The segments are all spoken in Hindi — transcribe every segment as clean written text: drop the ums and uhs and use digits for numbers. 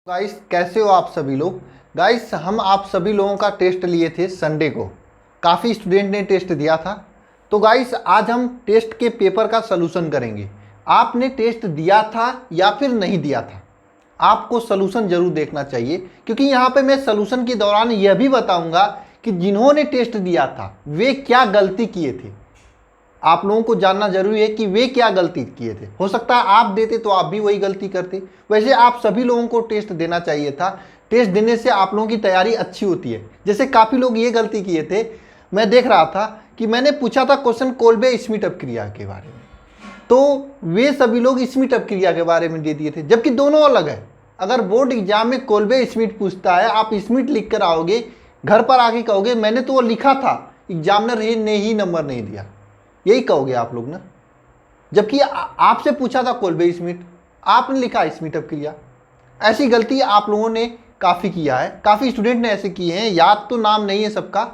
गाइस कैसे हो आप सभी लोग। गाइस हम आप सभी लोगों का टेस्ट लिए थे संडे को। काफ़ी स्टूडेंट ने टेस्ट दिया था। तो गाइस आज हम टेस्ट के पेपर का सलूशन करेंगे। आपने टेस्ट दिया था या फिर नहीं दिया था, आपको सलूशन जरूर देखना चाहिए, क्योंकि यहाँ पे मैं सलूशन के दौरान यह भी बताऊंगा कि जिन्होंने टेस्ट दिया था वे क्या गलती किए थे। आप लोगों को जानना जरूरी है कि वे क्या गलती किए थे। हो सकता है आप देते तो आप भी वही गलती करते। वैसे आप सभी लोगों को टेस्ट देना चाहिए था। टेस्ट देने से आप लोगों की तैयारी अच्छी होती है। जैसे काफ़ी लोग ये गलती किए थे, मैं देख रहा था कि मैंने पूछा था क्वेश्चन कोल्बे स्मिट अपक्रिया के बारे में, तो वे सभी लोग स्मिट अपक्रिया के बारे में दे दिए थे, जबकि दोनों अलग है। अगर बोर्ड एग्जाम में कोल्बे स्मिट पूछता है, आप स्मिट लिख कर आओगे, घर पर आके कहोगे मैंने तो वो लिखा था, एग्जामिनर ने ही नंबर नहीं दिया, यही कहोगे आप लोग ना। जबकि आपसे पूछा था कोल्बे स्मिट, आपने लिखा स्मिट अपक्रिया। ऐसी गलती आप लोगों ने काफ़ी किया है, काफ़ी स्टूडेंट ने ऐसे किए हैं। याद तो नाम नहीं है सबका,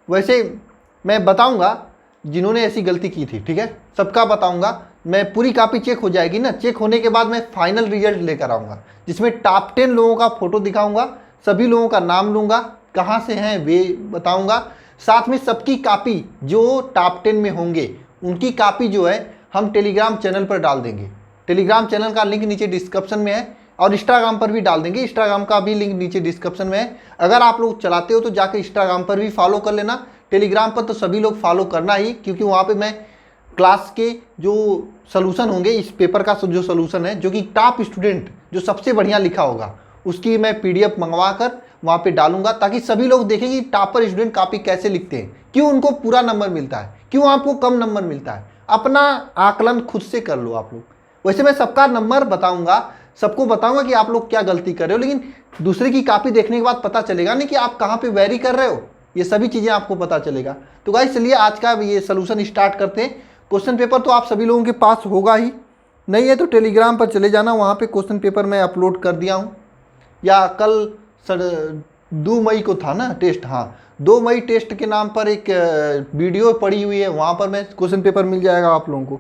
वैसे मैं बताऊंगा जिन्होंने ऐसी गलती की थी, ठीक है, सबका बताऊंगा। मैं पूरी कॉपी चेक हो जाएगी ना, चेक होने के बाद मैं फाइनल रिजल्ट लेकर आऊँगा, जिसमें टॉप 10 लोगों का फोटो दिखाऊंगा, सभी लोगों का नाम लूँगा, कहाँ से हैं वे बताऊँगा। साथ में सबकी कॉपी जो टॉप 10 में होंगे उनकी कॉपी जो है हम टेलीग्राम चैनल पर डाल देंगे। टेलीग्राम चैनल का लिंक नीचे डिस्क्रिप्शन में है, और इंस्टाग्राम पर भी डाल देंगे। इंस्टाग्राम का भी लिंक नीचे डिस्क्रिप्शन में है। अगर आप लोग चलाते हो तो जाकर इंस्टाग्राम पर भी फॉलो कर लेना। टेलीग्राम पर तो सभी लोग फॉलो करना ही, क्योंकि वहाँ पे मैं क्लास के जो सलूशन होंगे, इस पेपर का जो सलूशन है, जो कि टॉप स्टूडेंट जो सबसे बढ़िया लिखा होगा, उसकी मैं पीडीएफ मंगवा कर वहाँ पे डालूंगा, ताकि सभी लोग देखें कि टॉपर स्टूडेंट कॉपी कैसे लिखते हैं, क्यों उनको पूरा नंबर मिलता है, क्यों आपको कम नंबर मिलता है। अपना आकलन खुद से कर लो आप लोग। वैसे मैं सबका नंबर बताऊंगा, सबको बताऊंगा कि आप लोग क्या गलती कर रहे हो, लेकिन दूसरे की कॉपी देखने के बाद पता चलेगा नहीं कि आप कहाँ पे वेरी कर रहे हो, ये सभी चीज़ें आपको पता चलेगा। तो गाइस चलिए आज का ये सलूशन स्टार्ट करते हैं। क्वेश्चन पेपर तो आप सभी लोगों के पास होगा ही, नहीं है तो टेलीग्राम पर चले जाना, वहाँ पे क्वेश्चन पेपर मैं अपलोड कर दिया हूँ। या कल 2 मई को था ना टेस्ट, हाँ 2 मई टेस्ट के नाम पर एक वीडियो पड़ी हुई है, वहाँ पर मैं क्वेश्चन पेपर मिल जाएगा आप लोगों को।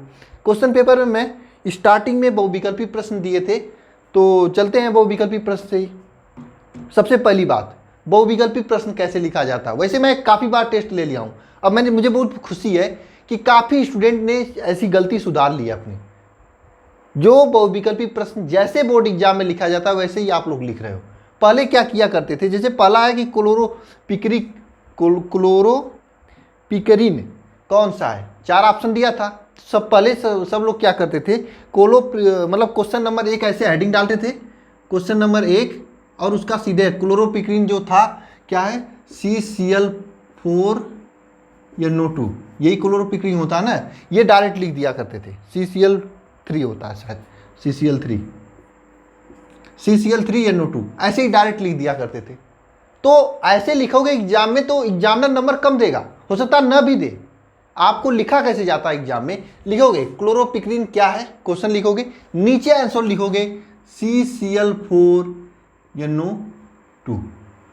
क्वेश्चन पेपर में मैं स्टार्टिंग में बहुविकल्पी प्रश्न दिए थे, तो चलते हैं बहुविकल्पी प्रश्न से ही। सबसे पहली बात, बहुविकल्पी प्रश्न कैसे लिखा जाता है। वैसे मैं काफ़ी बार टेस्ट ले लिया हूँ, अब मुझे बहुत खुशी है कि काफ़ी स्टूडेंट ने ऐसी गलती सुधार ली है अपनी। जो बहुविकल्पी प्रश्न जैसे बोर्ड एग्जाम में लिखा जाता है वैसे ही आप लोग लिख रहे हो। पहले क्या किया करते थे, जैसे पहला है कि क्लोरोपिकरीन कौन सा है, 4 ऑप्शन दिया था। सब लोग क्या करते थे, मतलब क्वेश्चन नंबर 1 ऐसे हेडिंग डालते थे, क्वेश्चन नंबर 1, और उसका सीधे क्लोरोपिकरीन जो था क्या है, CCl4 या NO2, यही क्लोरोपिकरीन होता है ना, ये डायरेक्ट लिख दिया करते थे। CCl3 होता है शायद, CCl3 या NO2, ऐसे ही डायरेक्ट लिख दिया करते थे। तो ऐसे लिखोगे एग्जाम में तो एग्जामिनर नंबर कम देगा, हो सकता है न भी दे। आपको लिखा कैसे जाता है एग्जाम में, लिखोगे क्लोरोपिकरीन क्या है, क्वेश्चन लिखोगे, नीचे आंसर लिखोगे CCl4 या NO2,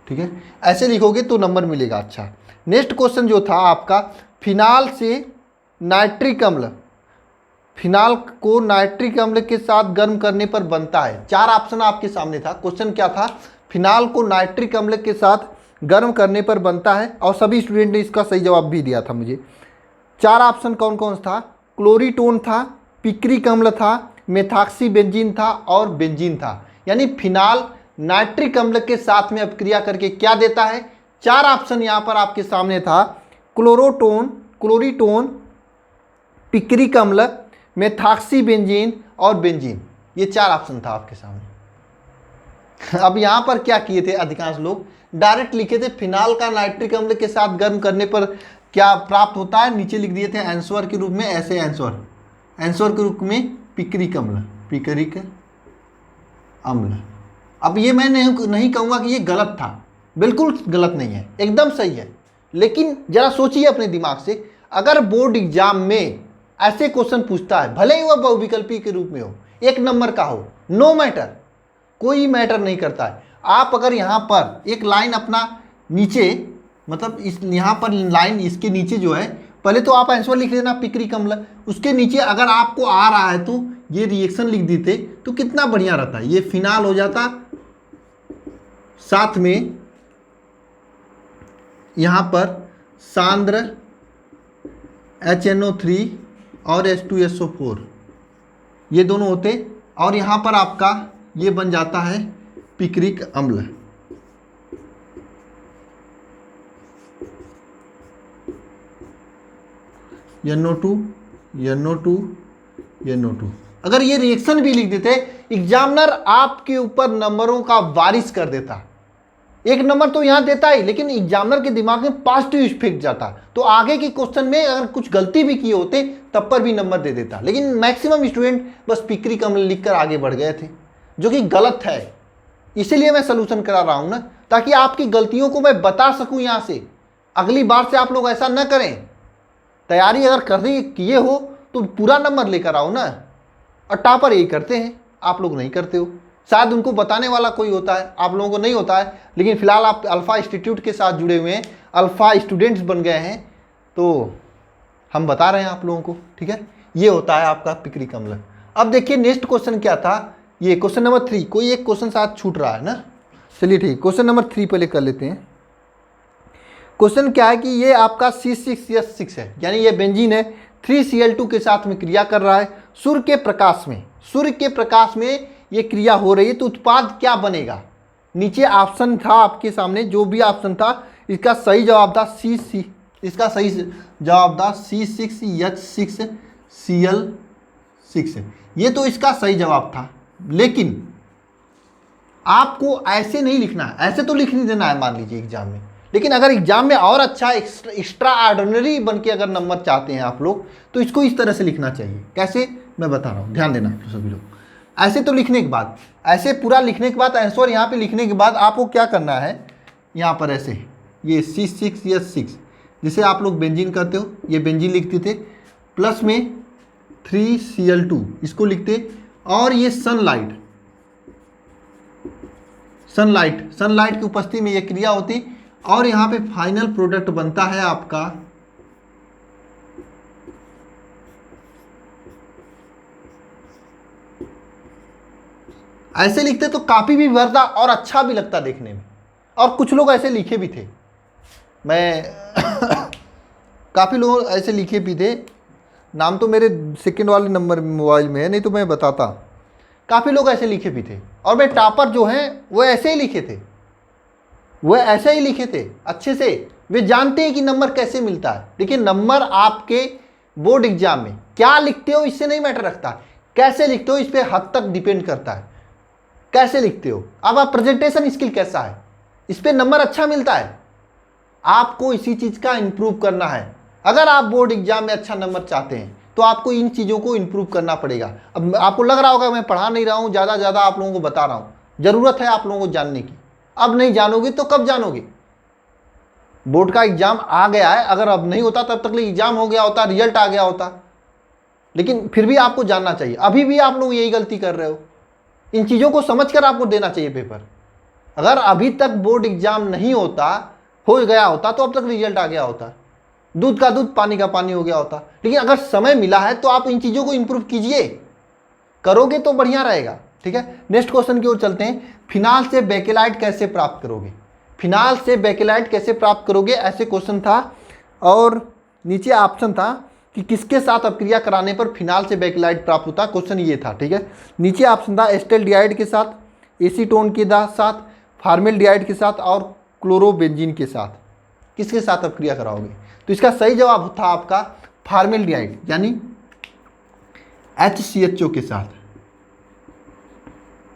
ठीक है, ऐसे लिखोगे तो नंबर मिलेगा। अच्छा, नेक्स्ट क्वेश्चन जो था आपका, फिनाल से नाइट्रिक अम्ल, फिनाल को नाइट्रिक अम्ल के साथ गर्म करने पर बनता है। 4 ऑप्शन आपके सामने था। क्वेश्चन क्या था, फिनाल को नाइट्रिक अम्ल के साथ गर्म करने पर बनता है, और सभी स्टूडेंट ने इसका सही जवाब भी दिया था मुझे। 4 ऑप्शन कौन कौन था, क्लोरीटोन था, पिक्रिक अम्ल था, मेथॉक्सी बेंजीन था, और बेंजीन था। यानी फिनाल नाइट्रिक अम्ल के साथ में अपक्रिया करके क्या देता है। 4 ऑप्शन यहाँ पर आपके सामने था, क्लोरीटोन, पिक्रिक अम्ल, मेथॉक्सी बेंजीन और बेंजीन, ये 4 ऑप्शन था आपके सामने। अब यहाँ पर क्या किए थे अधिकांश लोग, डायरेक्ट लिखे थे फिनाल का नाइट्रिक अम्ल के साथ गर्म करने पर क्या प्राप्त होता है, नीचे लिख दिए थे आंसर के रूप में, ऐसे आंसर के रूप में पिक्रिक अम्ल। अब ये मैं नहीं कहूँगा कि ये गलत था, बिल्कुल गलत नहीं है, एकदम सही है। लेकिन जरा सोचिए अपने दिमाग से, अगर बोर्ड एग्जाम में ऐसे क्वेश्चन पूछता है, भले ही वह बहुविकल्पी के रूप में हो, 1 नंबर का हो, नो मैटर, कोई मैटर नहीं करता है। आप अगर यहाँ पर एक लाइन अपना नीचे, मतलब इस यहाँ पर लाइन इसके नीचे जो है, पहले तो आप आंसर लिख लेना पिक्रिक अम्ल, उसके नीचे अगर आपको आ रहा है तो ये रिएक्शन लिख देते तो कितना बढ़िया रहता है, ये फिनाल हो जाता साथ में यहाँ पर सांद्र HNO3 और H2SO4 ये दोनों होते, और यहाँ पर आपका ये बन जाता है पिक्रिक अम्ल। NO2 NO2 NO2। अगर ये रिएक्शन भी लिख देते, एग्जामिनर आपके ऊपर नंबरों का बारिश कर देता। एक नंबर तो यहाँ देता ही, लेकिन एग्जामिनर के दिमाग में पॉजिटिव इफेक्ट जाता, तो आगे के क्वेश्चन में अगर कुछ गलती भी किए होते तब पर भी नंबर दे देता। लेकिन मैक्सिमम स्टूडेंट बस पिक्रिक अम्ल लिखकर आगे बढ़ गए थे, जो कि गलत है। इसीलिए मैं सलूशन करा रहा हूँ ना, ताकि आपकी गलतियों को मैं बता सकूँ यहाँ से। अगली बार से आप लोग ऐसा न करें। तैयारी अगर करने किए हो तो पूरा नंबर लेकर आओ ना। और टॉपर यही करते हैं, आप लोग नहीं करते हो। शायद उनको बताने वाला कोई होता है, आप लोगों को नहीं होता है। लेकिन फिलहाल आप अल्फ़ा इंस्टीट्यूट के साथ जुड़े हुए हैं, अल्फ़ा स्टूडेंट्स बन गए हैं, तो हम बता रहे हैं आप लोगों को। ठीक है, ये होता है आपका पिक्रिक अम्ल। अब देखिए नेक्स्ट क्वेश्चन क्या था, ये क्वेश्चन नंबर 3। कोई एक क्वेश्चन साथ छूट रहा है ना, चलिए ठीक, क्वेश्चन नंबर 3 पहले कर लेते हैं। क्वेश्चन क्या है कि ये आपका C6H6 है, यानी ये बेंजीन है, 3Cl2 के साथ में क्रिया कर रहा है। सूर्य के प्रकाश में ये क्रिया हो रही है, तो उत्पाद क्या बनेगा? नीचे ऑप्शन था आपके सामने, जो भी ऑप्शन था इसका सही जवाब था इसका सही जवाब था C6H6Cl6। ये तो इसका सही जवाब था, लेकिन आपको ऐसे नहीं लिखना है, ऐसे तो लिख नहीं देना है मान लीजिए एग्जाम में। लेकिन अगर एग्जाम में और अच्छा एक्स्ट्रा ऑर्डिनरी बन के अगर नंबर चाहते हैं आप लोग, तो इसको इस तरह से लिखना चाहिए। कैसे, मैं बता रहा हूँ, ध्यान देना तो सभी लोग। ऐसे तो लिखने के बाद, ऐसे पूरा लिखने के बाद, आंसर यहाँ पे लिखने के बाद आपको क्या करना है, यहाँ पर ऐसे ये C6H6 जिसे आप लोग बेंजीन करते हो, ये बेंजीन लिखते थे, प्लस में 3Cl2 इसको लिखते, और ये सनलाइट की उपस्थिति में ये क्रिया होती, और यहाँ पे फाइनल प्रोडक्ट बनता है आपका ऐसे लिखते तो काफ़ी भी भरता और अच्छा भी लगता देखने में। और कुछ लोग ऐसे लिखे भी थे, मैं काफ़ी लोग ऐसे लिखे भी थे। नाम तो मेरे सेकंड वाले नंबर मोबाइल में है, नहीं तो मैं बताता। काफ़ी लोग ऐसे लिखे भी थे, और मैं टॉपर जो हैं वो ऐसे ही लिखे थे, अच्छे से। वे जानते हैं कि नंबर कैसे मिलता है। देखिए नंबर आपके बोर्ड एग्जाम में क्या लिखते हो इससे नहीं मैटर रखता, कैसे लिखते हो इस पर हद तक डिपेंड करता है, कैसे लिखते हो। अब आप प्रेजेंटेशन स्किल कैसा है, इस पर नंबर अच्छा मिलता है। आपको इसी चीज़ का इम्प्रूव करना है। अगर आप बोर्ड एग्जाम में अच्छा नंबर चाहते हैं तो आपको इन चीज़ों को इम्प्रूव करना पड़ेगा। अब आपको लग रहा होगा मैं पढ़ा नहीं रहा हूँ, ज़्यादा आप लोगों को बता रहा हूँ। ज़रूरत है आप लोगों को जानने की। अब नहीं जानोगे तो कब जानोगे? बोर्ड का एग्जाम आ गया है, अगर अब नहीं होता तब तक एग्जाम हो गया होता, रिजल्ट आ गया होता। लेकिन फिर भी आपको जानना चाहिए। अभी भी आप लोग यही गलती कर रहे हो। इन चीज़ों को समझकर आपको देना चाहिए पेपर। अगर अभी तक बोर्ड एग्जाम नहीं होता, हो गया होता, तो अब तक रिजल्ट आ गया होता, दूध का दूध पानी का पानी हो गया होता। लेकिन अगर समय मिला है तो आप इन चीज़ों को इंप्रूव कीजिए, करोगे तो बढ़िया रहेगा। ठीक है, नेक्स्ट क्वेश्चन की ओर चलते हैं। फिनाल से बेकेलाइट कैसे प्राप्त करोगे? ऐसे क्वेश्चन था, और नीचे ऑप्शन था कि किसके साथ अपक्रिया कराने पर फिनाल से बेकेलाइट प्राप्त होता। क्वेश्चन ये था। ठीक है, नीचे ऑप्शन था एस्टेल्डिहाइड के साथ, एसीटोन के साथ, फार्मेल्डिहाइड के साथ, और क्लोरोबेंजीन के साथ। किसके साथ अपक्रिया कराओगे? तो इसका सही जवाब था आपका फार्मेल्डिहाइड, यानी HCHO के साथ।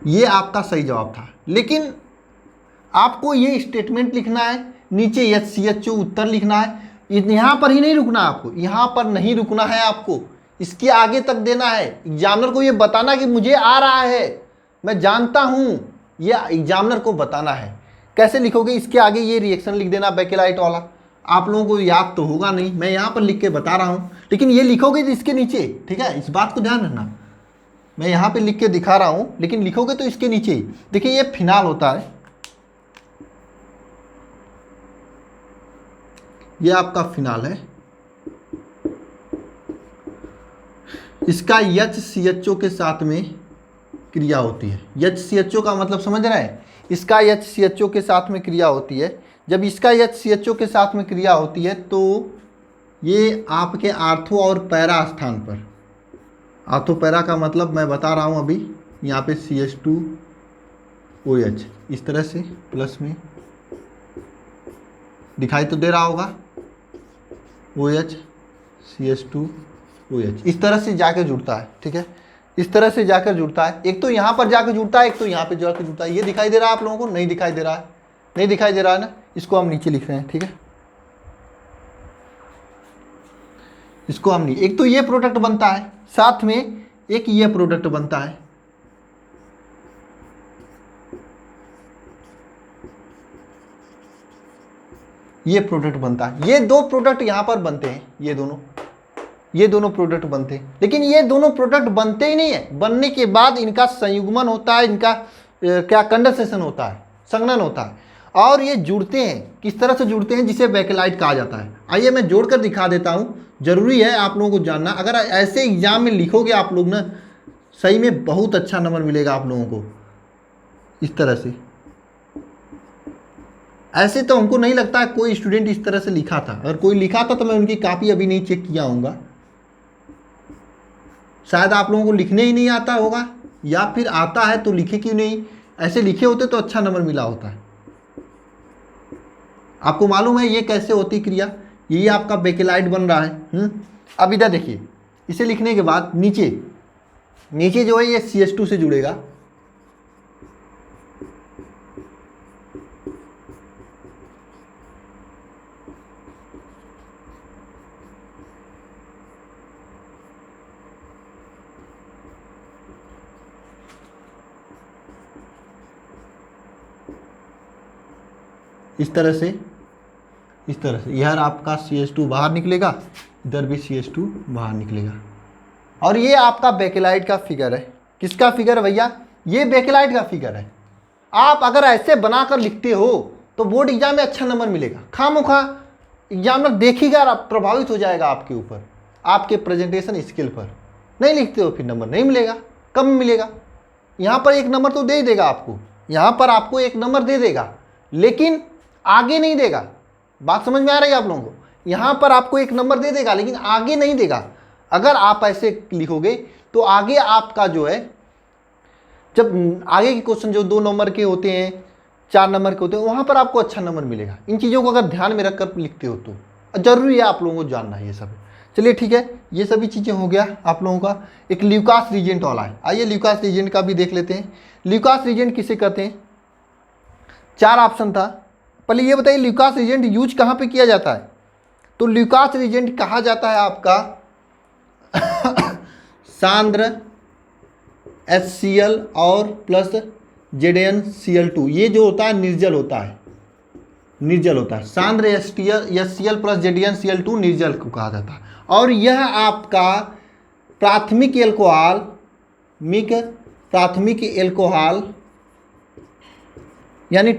ये आपका सही जवाब था। लेकिन आपको ये स्टेटमेंट लिखना है, नीचे HCHO उत्तर लिखना है। यहाँ पर ही नहीं रुकना आपको, यहाँ पर नहीं रुकना है आपको, इसके आगे तक देना है। एग्जामिनर को ये बताना कि मुझे आ रहा है, मैं जानता हूँ, ये एग्जामिनर को बताना है। कैसे लिखोगे? इसके आगे ये रिएक्शन लिख देना बेकेलाइट वाला। आप लोगों को याद तो होगा नहीं, मैं यहाँ पर लिख के बता रहा हूँ, लेकिन ये लिखोगे तो इसके नीचे। ठीक है, इस बात को ध्यान रखना। मैं यहाँ पे लिख के दिखा रहा हूँ, लेकिन लिखोगे तो इसके नीचे ही। देखिए ये फिनाल होता है, ये आपका फिनाल है, इसका HCHO के साथ में क्रिया होती है। HCHO का मतलब समझ रहे हैं? इसका HCHO के साथ में क्रिया होती है। जब इसका HCHO के साथ में क्रिया होती है तो ये आपके आर्थो और पैरा स्थान पर, आर्थो पैरा का मतलब मैं बता रहा हूँ अभी, यहाँ पे CH2OH इस तरह से प्लस में दिखाई तो दे रहा होगा, OH CH2OH इस तरह से जाकर जुड़ता है। ठीक है, इस तरह से जाकर जुड़ता है। एक तो यहाँ पर जाकर जुड़ता है, एक तो यहाँ पे जाकर जुड़ता है। ये दिखाई दे रहा है आप लोगों को? नहीं दिखाई दे रहा है, नहीं दिखाई दे रहा है ना। इसको हम नीचे लिख रहे हैं। ठीक है, इसको हम नहीं, एक तो ये प्रोडक्ट बनता है, साथ में एक ये प्रोडक्ट बनता है। ये प्रोडक्ट बनता है, ये दो प्रोडक्ट यहां पर बनते हैं, ये दोनों प्रोडक्ट बनते हैं। लेकिन ये दोनों प्रोडक्ट बनते ही नहीं है, बनने के बाद इनका संयुग्मन होता है, इनका क्या कंडेंसेशन होता है, संघनन होता है, और ये जुड़ते हैं। किस तरह से जुड़ते हैं? जिसे बैकेलाइट कहा जाता है। आइए मैं जोड़कर दिखा देता हूं, जरूरी है आप लोगों को जानना। अगर ऐसे एग्जाम में लिखोगे आप लोग ना, सही में बहुत अच्छा नंबर मिलेगा आप लोगों को। इस तरह से, ऐसे तो हमको नहीं लगता है कोई स्टूडेंट इस तरह से लिखा था। अगर कोई लिखा था तो मैं उनकी कॉपी अभी नहीं चेक किया होऊंगा, शायद आप लोगों को लिखने ही नहीं आता होगा, या फिर आता है तो लिखे क्यों नहीं। ऐसे लिखे होते तो अच्छा नंबर मिला होता है। आपको मालूम है ये कैसे होती क्रिया? यही आपका बेकेलाइट बन रहा है। अब इधर देखिए, इसे लिखने के बाद नीचे जो है ये CH2 से जुड़ेगा, इस तरह से यह आपका CH2 बाहर निकलेगा, इधर भी CH2 बाहर निकलेगा। और ये आपका बेकेलाइट का फिगर है। किसका फिगर है भैया? ये बेकेलाइट का फिगर है। आप अगर ऐसे बनाकर लिखते हो तो बोर्ड एग्जाम में अच्छा नंबर मिलेगा। खामोखा एग्जामिनर देखेगा, प्रभावित हो जाएगा आपके ऊपर, आपके प्रेजेंटेशन स्किल पर। नहीं लिखते हो फिर नंबर नहीं मिलेगा, कम मिलेगा। यहाँ पर एक नंबर तो दे ही देगा आपको, यहाँ पर आपको एक नंबर दे देगा, लेकिन आगे नहीं देगा। बात समझ में आ रही है आप लोगों को? यहाँ पर आपको एक नंबर दे देगा लेकिन आगे नहीं देगा। अगर आप ऐसे लिखोगे तो आगे आपका जो है, जब आगे के क्वेश्चन जो 2 नंबर के होते हैं, 4 नंबर के होते हैं, वहाँ पर आपको अच्छा नंबर मिलेगा। इन चीज़ों को अगर ध्यान में रखकर लिखते हो तो जरूरी है आप लोगों को जानना ये सब। चलिए ठीक है, ये सभी चीज़ें हो गया आप लोगों का। एक ल्यूकास रीजेंट वाला है, आइए ल्यूकास रीजेंट का भी देख लेते हैं। ल्यूकास रीजेंट किसे कहते हैं? 4 ऑप्शन था। पहले ये बताइए ल्यूकास रीजेंट यूज कहाँ पे किया जाता है? तो ल्यूकास रीजेंट कहा जाता है आपका सांद्र HCl और प्लस ZnCl2, ये जो होता है निर्जल होता है। सांद्र HCl प्लस ZnCl2 निर्जल को कहा जाता है। और यह आपका प्राथमिक एल्कोहल यानी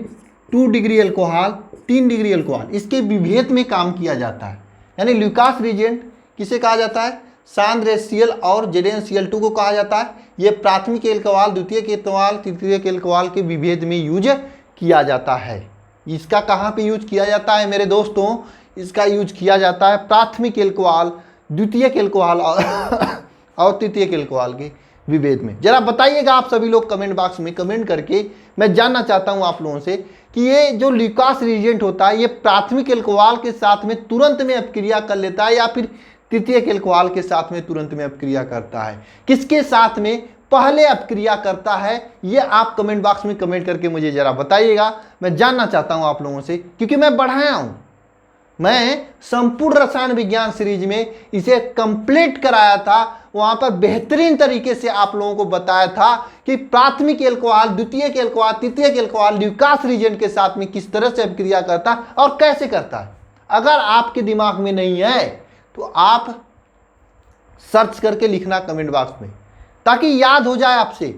2 डिग्री एल्कोहल, 3 डिग्री एल्कोहल, इसके विभेद में काम किया जाता है। यानी ल्यूकास रीजेंट किसे कहा जाता है? सांद्र HCl और ZnCl2 को कहा जाता है। ये प्राथमिक एल्कोहल, द्वितीयक एल्कोहल, तृतीयक एल्कोहल के विभेद में यूज किया जाता है। इसका कहाँ पे यूज किया जाता है मेरे दोस्तों? इसका यूज किया जाता है प्राथमिक एल्कोहल, द्वितीयक एल्कोहल और तृतीयक एल्कोहल के विभेद में। जरा बताइएगा आप सभी लोग कमेंट बॉक्स में कमेंट करके, मैं जानना चाहता हूं आप लोगों से कि ये जो ल्यूकास रीजेंट होता है ये प्राथमिक एल्कोहल के साथ में तुरंत में अपक्रिया कर लेता है या फिर तृतीयक एल्कोहल के साथ में तुरंत में अपक्रिया करता है? किसके साथ में पहले अपक्रिया करता है? ये आप कमेंट बॉक्स में कमेंट करके मुझे जरा बताइएगा, मैं जानना चाहता हूं आप लोगों से, क्योंकि मैं बढ़ाया हूं। मैं संपूर्ण रसायन विज्ञान सीरीज में इसे कंप्लीट कराया था, वहां पर बेहतरीन तरीके से आप लोगों को बताया था कि प्राथमिक एल्कोहल, द्वितीयक एल्कोहल, तृतीयक एल्कोहल ल्यूकास रीजेंट के साथ में किस तरह से अपक्रिया करता है और कैसे करता है। अगर आपके दिमाग में नहीं है तो आप सर्च करके लिखना कमेंट बॉक्स में, ताकि याद हो जाए आपसे।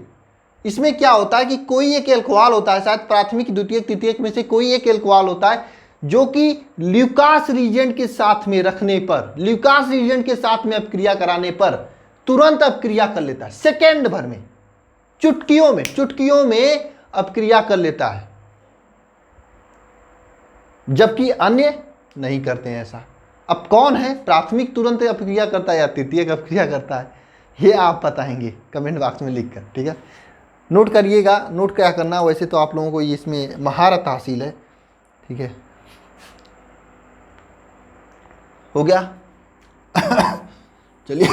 इसमें क्या होता है कि कोई एक एल्कोहल होता है, शायद प्राथमिक, द्वितीयक, तृतीयक में से कोई एक एल्कोहल होता है जो कि ल्यूकास रीजेंट के साथ में रखने पर, ल्यूकास रीजेंट के साथ में अपक्रिया कराने पर तुरंत अपक्रिया कर लेता है, सेकेंड भर में, चुटकियों में अपक्रिया कर लेता है, जबकि अन्य नहीं करते हैं ऐसा। अब कौन है प्राथमिक तुरंत अपक्रिया करता है या तृतीयक अपक्रिया करता है, ये आप बताएंगे कमेंट बॉक्स में लिखकर, ठीक है। नोट करिएगा, नोट क्या करना, वैसे तो आप लोगों को इसमें महारत हासिल है, ठीक है। हो गया चलिए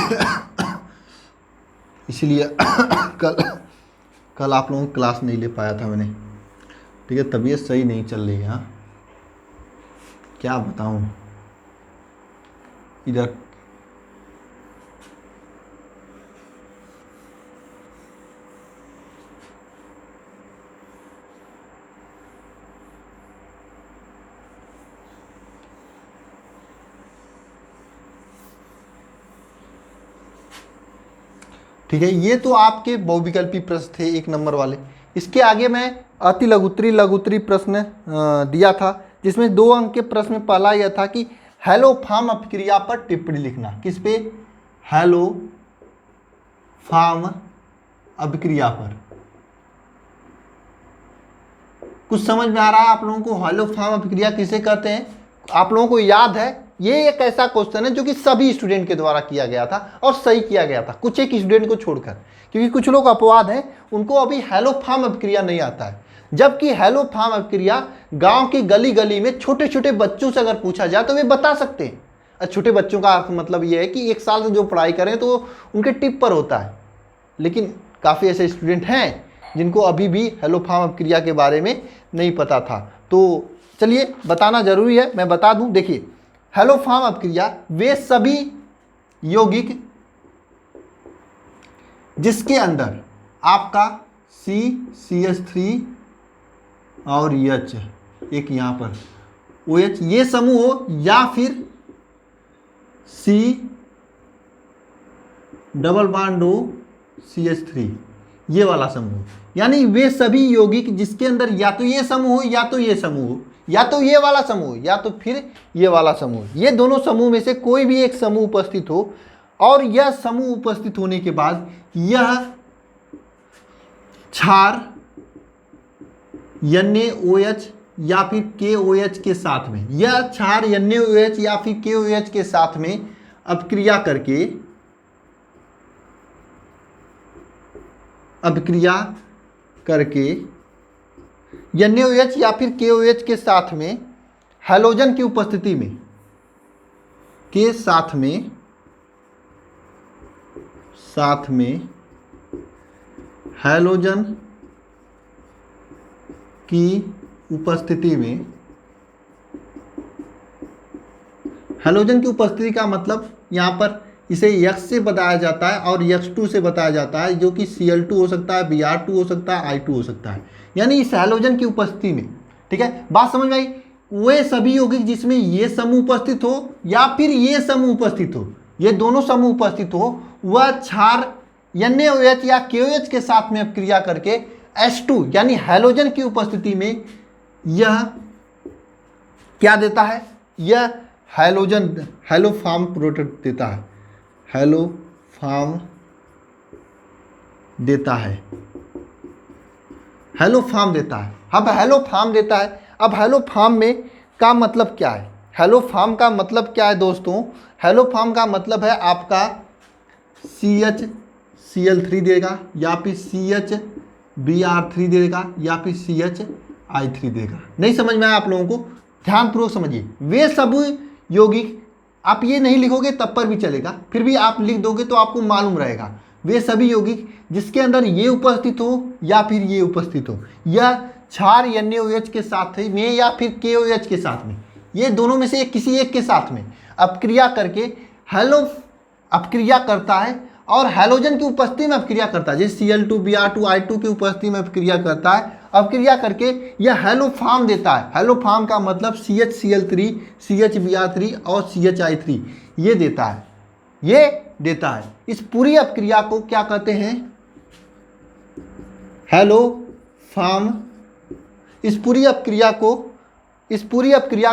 इसलिए कल आप लोगों को क्लास नहीं ले पाया था मैंने, ठीक है। तबीयत सही नहीं चल रही है, हाँ क्या बताऊं इधर। ठीक है, ये तो आपके बहुविकल्पी प्रश्न थे 1 नंबर वाले। इसके आगे मैं अति लघुत्तरी प्रश्न दिया था, जिसमें 2 अंक के प्रश्न में पहला यह था कि हेलो फार्म अपक्रिया पर टिप्पणी लिखना। किस पे? हेलो फार्म अपक्रिया पर। कुछ समझ में आ रहा है आप लोगों को हेलो फार्म अपक्रिया किसे कहते हैं? आप लोगों को याद है, ये एक ऐसा क्वेश्चन है जो कि सभी स्टूडेंट के द्वारा किया गया था और सही किया गया था, कुछ एक स्टूडेंट को छोड़कर, क्योंकि कुछ लोग अपवाद हैं, उनको अभी हेलो फार्म अपक्रिया नहीं आता है। जबकि हेलो फार्म अपक्रिया गांव की गली गली में छोटे छोटे बच्चों से अगर पूछा जाए तो वे बता सकते हैं। छोटे बच्चों का मतलब यह है कि 1 साल से जो पढ़ाई करें तो उनके टिप पर होता है, लेकिन काफ़ी ऐसे स्टूडेंट हैं जिनको अभी भी हेलो फार्म अपक्रिया के बारे में नहीं पता था। तो चलिए बताना जरूरी है, मैं बता दूं। देखिए, हेलो फार्म अपक्रिया वे सभी यौगिक जिसके अंदर आपका CH3 और H, एक यहाँ पर OH, ये समूह हो, या फिर C डबल बॉन्ड हो CH3, ये वाला समूह, यानी वे सभी यौगिक जिसके अंदर या तो ये समूह हो या तो ये समूह हो, या तो ये वाला समूह या तो फिर ये वाला समूह, ये दोनों समूह में से कोई भी एक समूह उपस्थित हो, और यह समूह उपस्थित होने के बाद यह क्षार NaOH या फिर KOH के साथ में, यह क्षार NaOH या फिर KOH के साथ में अपक्रिया करके NaOH या फिर KOH के साथ में हैलोजन की उपस्थिति में हैलोजन की उपस्थिति में, हैलोजन की उपस्थिति का मतलब यहाँ पर इसे X से बताया जाता है और X2 से बताया जाता है, जो कि Cl2 हो सकता है, Br2 हो सकता है, I2 हो सकता है, यानी इस हैलोजन की उपस्थिति में। ठीक है, बात समझ में आई? वे सभी यौगिक जिसमें ये समूह उपस्थित हो या फिर ये समूह उपस्थित हो, ये दोनों समूह उपस्थित हो, वह क्षार NaOH या KOH के साथ में अपक्रिया करके H2 यानी हैलोजन की उपस्थिति में यह क्या देता है? यह हेलो फार्म प्रोडक्ट देता है, हेलो फार्म देता है। अब हेलो फार्म देता है। अब हेलो फार्म में का मतलब क्या है? हेलो फार्म का मतलब क्या है दोस्तों? हेलो फार्म का मतलब है आपका CHCl3 देगा, या फिर CHBr3 देगा, या फिर CHI3 देगा। नहीं समझ में आया आप लोगों को? ध्यानपूर्वक समझिए। वे सभी यौगिक, आप ये नहीं लिखोगे तब पर भी चलेगा, फिर भी आप लिख दोगे तो आपको मालूम रहेगा। वे सभी यौगिक जिसके अंदर ये उपस्थित हो या फिर ये उपस्थित हो, या क्षार NaOH के साथ में या फिर KOH के साथ में, ये दोनों में से किसी एक के साथ में अपक्रिया करके अपक्रिया करता है और हैलोजन की उपस्थिति में अपक्रिया करता है, जैसे Cl2 Br2 I2 की उपस्थिति में अपक्रिया करता है। अपक्रिया करके यह हेलो फार्म देता है। हेलो फार्म का मतलब CHCl3, CHBr3 और CHI3 ये देता है। इस पूरी अपक्रिया को क्या कहते हैं? Haloform. इस पूरी अपक्रिया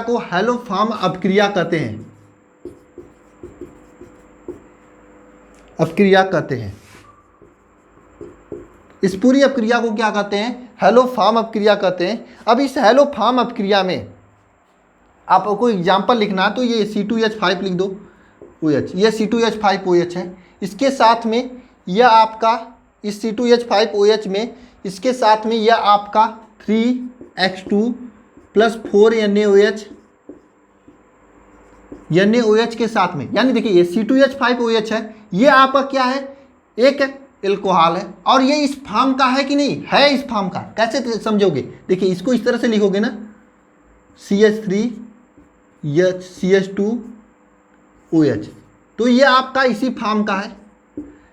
को हेलो फार्म अपक्रिया कहते हैं। इस पूरी अपक्रिया को क्या कहते हैं? हेलो फॉर्म अपक्रिया कहते हैं। अब इस हेलो फॉर्म अपक्रिया में आपको एग्जाम्पल लिखना है तो ये C2H5 लिख दो OH, ये C2H5 OH है। इसके साथ में यह आपका इस C2H5 OH में इसके साथ में यह आपका 3X2 + 4 NaOH NaOH के साथ में, यानी देखिए ये C2H5 OH है, ये आपका क्या है, एक एल्कोहल है और ये इस फॉर्म का है कि नहीं है, इस फॉर्म का। कैसे समझोगे, देखिए इसको इस तरह से लिखोगे ना, CH3 CH2OH, तो ये आपका इसी फॉर्म का है,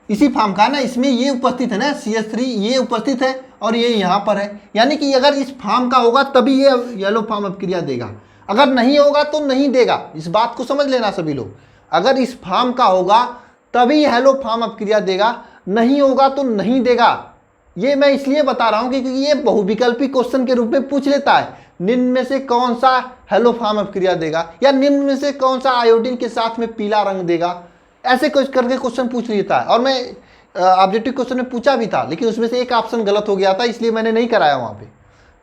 इसी फॉर्म का ना, इसमें ये उपस्थित है ना, CH3 ये उपस्थित है और ये यहाँ पर है, यानी कि अगर इस फॉर्म का होगा तभी ये येलो फॉर्म अपक्रिया देगा, अगर नहीं होगा तो नहीं देगा। इस बात को समझ लेना सभी लोग, अगर इस फॉर्म का होगा तभी हेलो फॉर्म अपक्रिया देगा, नहीं होगा तो नहीं देगा। ये मैं इसलिए बता रहा हूं क्योंकि ये बहुविकल्पी क्वेश्चन के रूप में पूछ लेता है, निम्न में से कौन सा हेलो फॉर्म अपक्रिया देगा, या निम्न में से कौन सा आयोडीन के साथ में पीला रंग देगा, ऐसे कुछ करके क्वेश्चन पूछ लेता है। और मैं ऑब्जेक्टिव क्वेश्चन में पूछा भी था, लेकिन उसमें से एक ऑप्शन गलत हो गया था, इसलिए मैंने नहीं कराया वहां पे।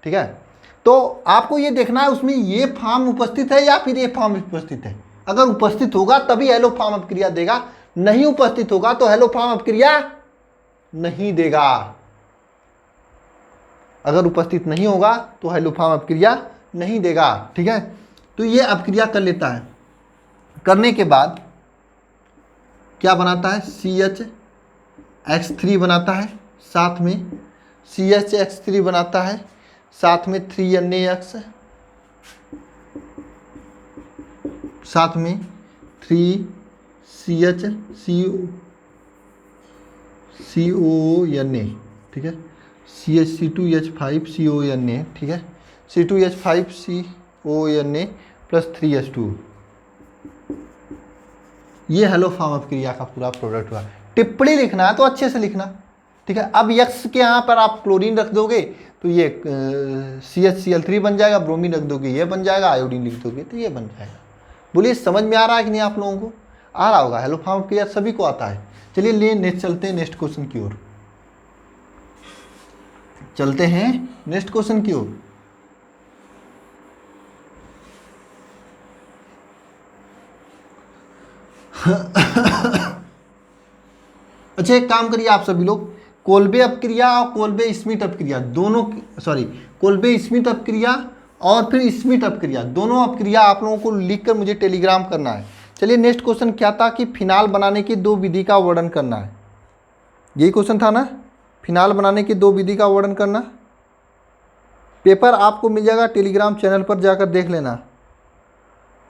ठीक है, तो आपको ये देखना है उसमें ये फॉर्म उपस्थित है या फिर ये फॉर्म उपस्थित है। अगर उपस्थित होगा तभी हेलो फॉर्म अपक्रिया देगा, नहीं उपस्थित होगा तो हेलो फॉर्म अपक्रिया नहीं देगा। अगर उपस्थित नहीं होगा तो हेलो फॉर्म अपक्रिया नहीं देगा। ठीक है, तो ये अपक्रिया कर लेता है, करने के बाद क्या बनाता है, CHX3 बनाता है, साथ में CHX3 बनाता है, साथ में 3NaX, साथ में 3CHCONA। ठीक है, C2H5CONA। ठीक है, C2H5CONA + 3H2, ये हेलो फॉर्म अपक्रिया का पूरा प्रोडक्ट हुआ। टिप्पणी लिखना है तो अच्छे से लिखना। ठीक है, अब यक्स के यहाँ पर आप क्लोरीन रख दोगे तो ये CHCl3 बन जाएगा, ब्रोमीन रख दोगे ये बन जाएगा, आयोडीन लिख दोगे तो ये बन जाएगा। बोलिए समझ में आ रहा है कि नहीं आप लोगों को, आ रहा होगा। हेलो फॉर्म अपक्रिया सभी को आता है। चलिए ले नेक्स्ट चलते हैं, नेक्स्ट क्वेश्चन की ओर चलते हैं, नेक्स्ट क्वेश्चन की ओर। अच्छा एक काम करिए आप सभी लोग, कोल्बे अपक्रिया और कोल्बे स्मिथ अपक्रिया दोनों, कोल्बे स्मिथ अपक्रिया और फिर स्मिथ अपक्रिया, दोनों अपक्रिया आप लोगों को लिखकर मुझे टेलीग्राम करना है। चलिए नेक्स्ट क्वेश्चन क्या था कि फिनाल बनाने की 2 विधि का वर्णन करना है। यही क्वेश्चन था ना, फिनाल बनाने की 2 विधि का वर्णन करना। पेपर आपको मिल जाएगा टेलीग्राम चैनल पर, जाकर देख लेना।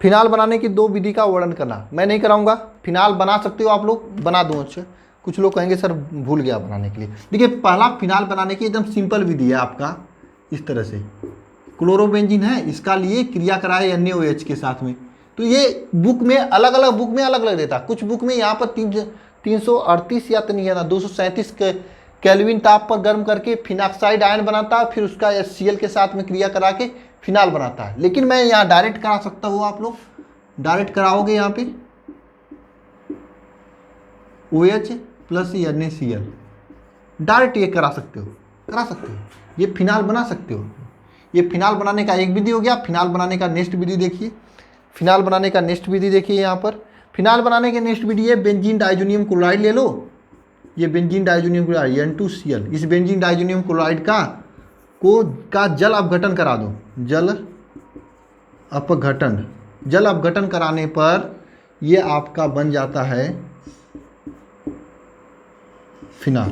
फिनाल बनाने की 2 विधि का वर्णन करना, मैं नहीं कराऊंगा, फिनाल बना सकते हो आप लोग, बना दो। अच्छा कुछ लोग कहेंगे सर भूल गया बनाने के लिए। देखिए पहला फिनाल बनाने की एकदम सिंपल विधि है आपका, इस तरह से क्लोरोबेंजीन है, इसका लिए क्रिया कराए NaOH के साथ में। तो ये बुक में अलग अलग देता, कुछ बुक में यहाँ पर 338 या तो नहीं है ना 237 केल्विन ताप पर गर्म करके फिनाक्साइड आयन बनाता है, फिर उसका HCl के साथ में क्रिया करा के फिनाल बनाता है। लेकिन मैं यहाँ डायरेक्ट करा सकता हूँ, आप लोग डायरेक्ट कराओगे यहाँ पे OH + NaCl, डायरेक्ट ये करा सकते हो, ये फिनाल बना सकते हो। ये फिनाल बनाने का एक विधि हो गया। फिनाल बनाने का नेक्स्ट विधि देखिए, फिनाल बनाने का नेक्स्ट विधि देखिए, यहाँ पर फिनाल बनाने के नेक्स्ट विधि है बेंजीन डाइजोनियम क्लोराइड ले लो, ये बेंजीन डाइजोनियम क्लोराइड N2Cl, इस बेंजीन डाइजोनियम क्लोराइड का जल अपघटन करा दो, जल अपघटन कराने पर ये आपका बन जाता है फिनाल।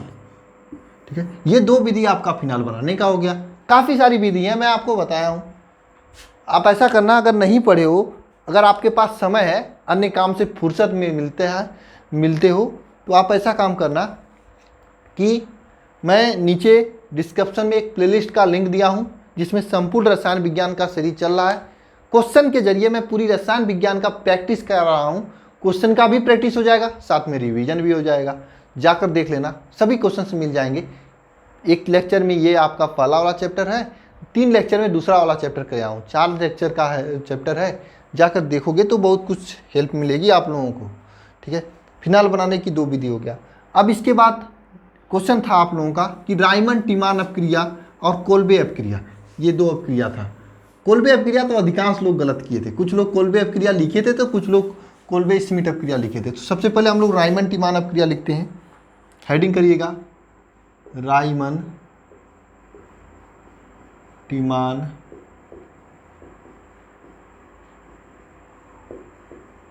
ठीक है, ये 2 विधि आपका फिनाल बनाने का हो गया। काफ़ी सारी विधि है, मैं आपको बताया हूँ। आप ऐसा करना, अगर नहीं पढ़े हो, अगर आपके पास समय है, अन्य काम से फुर्सत में मिलते हो, तो आप ऐसा काम करना कि मैं नीचे डिस्क्रिप्शन में एक प्लेलिस्ट का लिंक दिया हूँ, जिसमें संपूर्ण रसायन विज्ञान का सीरीज चल रहा है। क्वेश्चन के जरिए मैं पूरी रसायन विज्ञान का प्रैक्टिस कर रहा हूँ। क्वेश्चन का भी प्रैक्टिस हो जाएगा, साथ में रिवीजन भी हो जाएगा। जाकर देख लेना, सभी क्वेश्चंस मिल जाएंगे। एक लेक्चर में ये आपका पहला वाला चैप्टर है, 3 लेक्चर में दूसरा वाला चैप्टर कराया हूँ, 4 लेक्चर का चैप्टर है। जाकर देखोगे तो बहुत कुछ हेल्प मिलेगी आप लोगों को। ठीक है, फिनाल बनाने की 2 विधि हो गया। अब इसके बाद क्वेश्चन था आप लोगों का कि राइमंड टीमान अपक्रिया और कोल्बे अपक्रिया, ये दो अपक्रिया था। कोल्बे अपक्रिया तो अधिकांश लोग गलत किए थे, कुछ लोग कोल्बे अपक्रिया लिखे थे तो कुछ लोग कोल्बे स्मिथ अपक्रिया लिखे थे। तो सबसे पहले हम लोग राइमन टीमान अपक्रिया लिखते हैं, हेडिंग करिएगा राइमन टीमान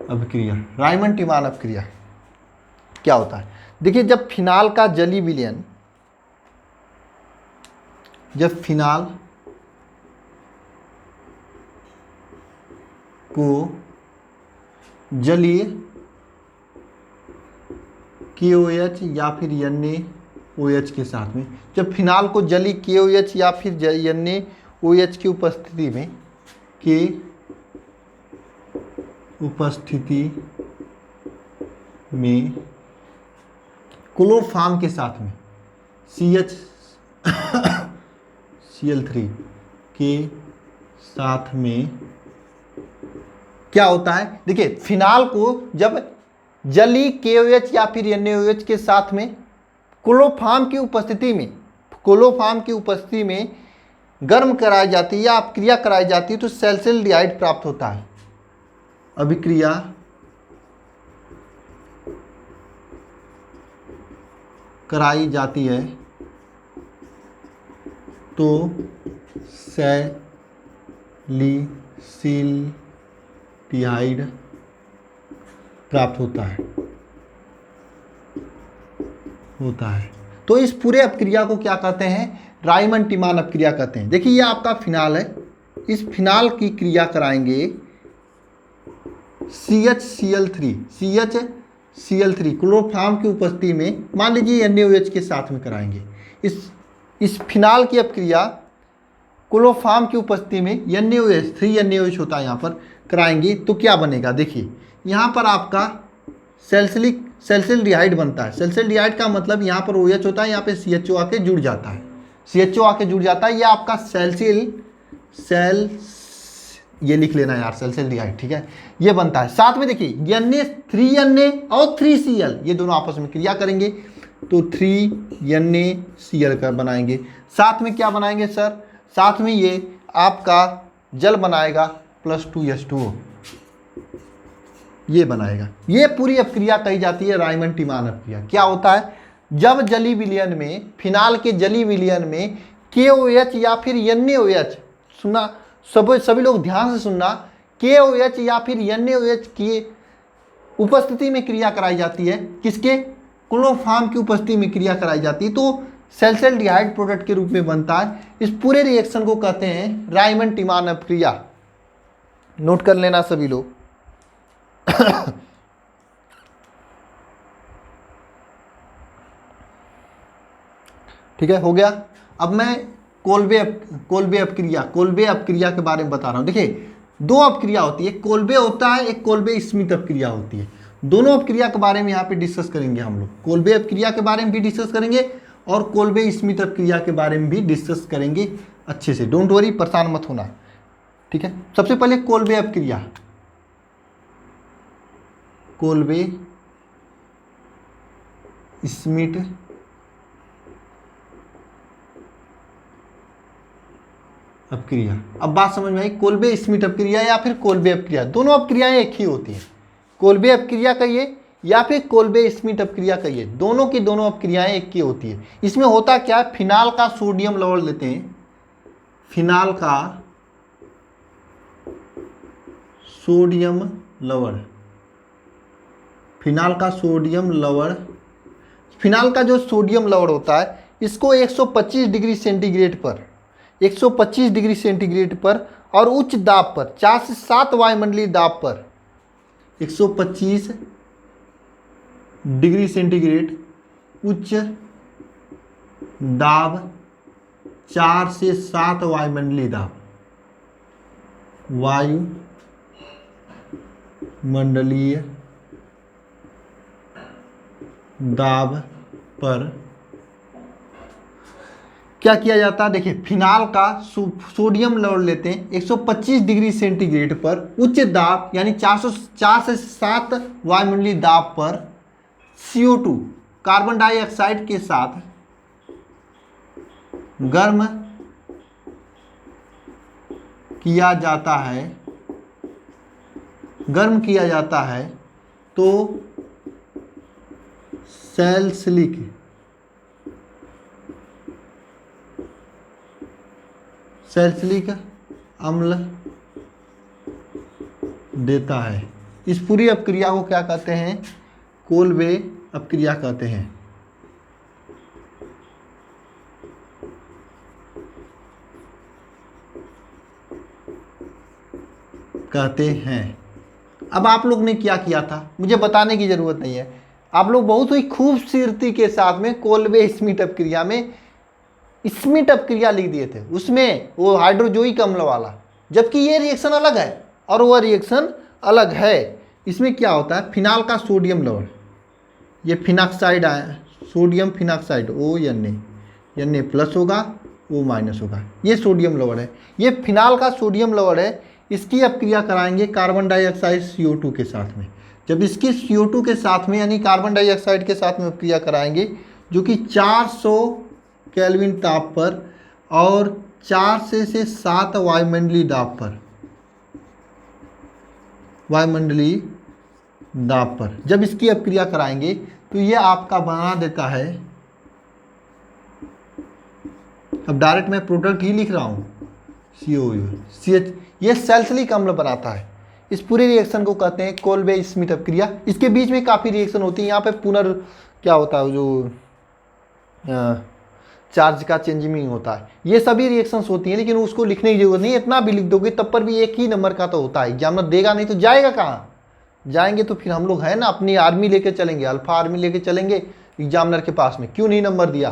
अपक्रिया। राइमन टीमान अपक्रिया क्या होता है? देखिए, जब फिनाल का जली विलयन, जब फिनाल को जलीय KOH या फिर NaOH के साथ में, जब फिनाल को जली KOH या फिर NaOH की उपस्थिति में, के उपस्थिति में क्लोरोफॉर्म के साथ में CH(Cl3) के साथ में क्या होता है? देखिए, फिनाल को जब जली KOH या फिर NaOH के साथ में क्लोरोफॉर्म की उपस्थिति में गर्म कराई जाती है या अपक्रिया कराई जाती है तो सैलिसिलडिहाइड प्राप्त होता है। अभिक्रिया कराई जाती है तो सैलिसिलडिहाइड प्राप्त होता है। तो इस पूरे अपक्रिया को क्या कहते हैं? राइमन टीमान अपक्रिया कहते हैं। देखिए, ये आपका फिनाल है, इस फिनाल की क्रिया कराएंगे CHCl3 क्लोरोफॉर्म की उपस्थिति में, मान लीजिए NaOH के साथ में कराएंगे। इस फिनाल की अपक्रिया क्लोरोफॉर्म की उपस्थिति में NaOH 3 होता है यहाँ पर, कराएंगे तो क्या बनेगा? देखिए, यहाँ पर आपका सैलिसिलडिहाइड बनता है। सैलिसिलडिहाइड का मतलब यहाँ पर OH होता है, यहाँ पे CHO आके जुड़ जाता है, ये आपका ये लिख लेना यार, सैलिसिलडिहाइड, ठीक है, ये बनता है। साथ में देखिए, 3Na और 3Cl ये दोनों आपस में क्रिया करेंगे तो 3NaCl का बनाएंगे। साथ में क्या बनाएंगे सर? साथ में ये आपका जल बनाएगा +2H2O, ये बनाएगा। ये पूरी अपक्रिया कही जाती है राइमन टीमान अपक्रिया। क्या होता है? जब जली विलयन में, फिनाल के जली विलयन में KOH या फिर NaOH, सुना सभी लोग ध्यान से सुनना, KOH या फिर NaOH की उपस्थिति में क्रिया कराई जाती है। किसके? क्लोरोफॉर्म की उपस्थिति में क्रिया कराई जाती है तो सैलिसिलडिहाइड प्रोडक्ट के रूप में बनता है। इस पूरे रिएक्शन को कहते हैं राइमन टीमान अपक्रिया। नोट कर लेना सभी लोग। ठीक है, हो गया। अब मैं कोल्बे अपक्रिया के बारे में बता रहा हूं। देखिए, दो अपक्रिया होती है, कोल्बे होता है, एक कोल्बे स्मिथ अपक्रिया होती है। दोनों अपक्रिया के बारे में यहाँ पे डिस्कस करेंगे हम लोग। कोल्बे अपक्रिया के बारे में भी डिस्कस करेंगे और कोल्बे स्मिथ अपक्रिया के बारे में भी डिस्कस करेंगे अच्छे से। डोंट वरी, परेशान मत होना, ठीक है। सबसे पहले कोल्बे अपक्रिया, कोल्बे स्मिथ अपक्रिया। अब बात समझ में आई? कोल्बे स्मिथ अपक्रिया या फिर कोल्बे अपक्रिया, दोनों अपक्रियाएं एक ही होती हैं। कोल्बे अपक्रिया कहिए या फिर कोल्बे स्मिथ अपक्रिया कहिए, दोनों की दोनों अपक्रियाएं एक ही होती है। इसमें होता क्या है? फिनाल का सोडियम लवण लेते हैं, फिनाल का सोडियम लवण, फिनाल का जो सोडियम लवण होता है, इसको 125 डिग्री सेंटीग्रेड पर और उच्च दाब पर, 4 से 7 वायुमंडलीय दाब पर, 125 डिग्री सेंटीग्रेड उच्च दाब, 4 से 7 वायुमंडलीय दाब, वायुमंडलीय दाब पर क्या किया जाता है? देखिए, फिनाल का सोडियम लवण लेते हैं 125 डिग्री सेंटीग्रेड पर उच्च दाब यानी 4 से 7 वायुमंडलीय दाब पर CO2 कार्बन डाइऑक्साइड के साथ गर्म किया जाता है, गर्म किया जाता है तो सैलिसिलिक अम्ल देता है। इस पूरी अपक्रिया को क्या कहते हैं? कोलबे अपक्रिया कहते हैं। अब आप लोग ने क्या किया था मुझे बताने की जरूरत नहीं है। आप लोग बहुत ही खूबसूरती के साथ में कोलबे स्मिट अपक्रिया में स्मिट अपक्रिया लिख दिए थे, उसमें वो हाइड्रोजोइक अम्ल वाला, जबकि ये रिएक्शन अलग है और वह रिएक्शन अलग है। इसमें क्या होता है? फिनाल का सोडियम लवण, ये फिनाक्साइड आया, सोडियम फिनाक्साइड Na प्लस होगा, O माइनस होगा, ये सोडियम लवण है। ये फिनाल का सोडियम लवण है। इसकी अपक्रिया कराएंगे कार्बन डाइऑक्साइड CO2 के साथ में। जब इसकी CO2 के साथ में यानी कार्बन डाइऑक्साइड के साथ में अपक्रिया कराएंगे, जो कि 400 केल्विन ताप पर और 4 से 7 वायुमंडलीय दाब पर जब इसकी अपक्रिया कराएंगे तो ये आपका बना देता है, अब डायरेक्ट मैं प्रोडक्ट ही लिख रहा हूँ, COCH, ये सैलिसिलिक अम्ल बनाता है। इस पूरे रिएक्शन को कहते हैं कोलबे स्मिट अपक्रिया। इसके बीच में काफ़ी रिएक्शन होती है। यहाँ पे क्या होता है, जो चार्ज का चेंजिंग होता है, ये सभी रिएक्शंस होती हैं, लेकिन उसको लिखने की जरूरत नहीं। इतना भी लिख दोगे तब पर भी एक ही नंबर का तो होता है। एग्जामिनर देगा नहीं तो जाएगा कहाँ? जाएंगे तो फिर हम लोग है ना अपनी आर्मी लेके चलेंगे, अल्फा आर्मी लेके चलेंगे एग्जामिनर के पास में, क्यों नहीं नंबर दिया,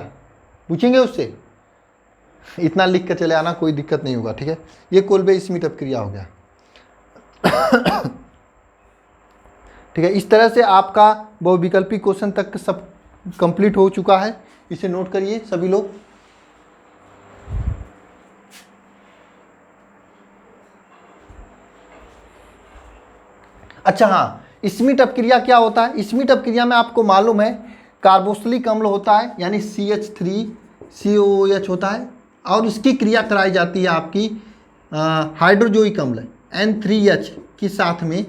पूछेंगे उससे। इतना लिख के चले आना, कोई दिक्कत नहीं होगा, ठीक है। ये कोलबे स्मिट अपक्रिया हो गया। ठीक है, इस तरह से आपका बहुविकल्पी क्वेश्चन तक सब कंप्लीट हो चुका है। इसे नोट करिए सभी लोग। अच्छा हाँ, स्मिट अपक्रिया क्या होता है? स्मिट अपक्रिया में आपको मालूम है कार्बोक्सिलिक अम्ल होता है, यानी CH3COOH होता है, और इसकी क्रिया कराई जाती है आपकी हाइड्रोजोइक अम्ल N3H की साथ में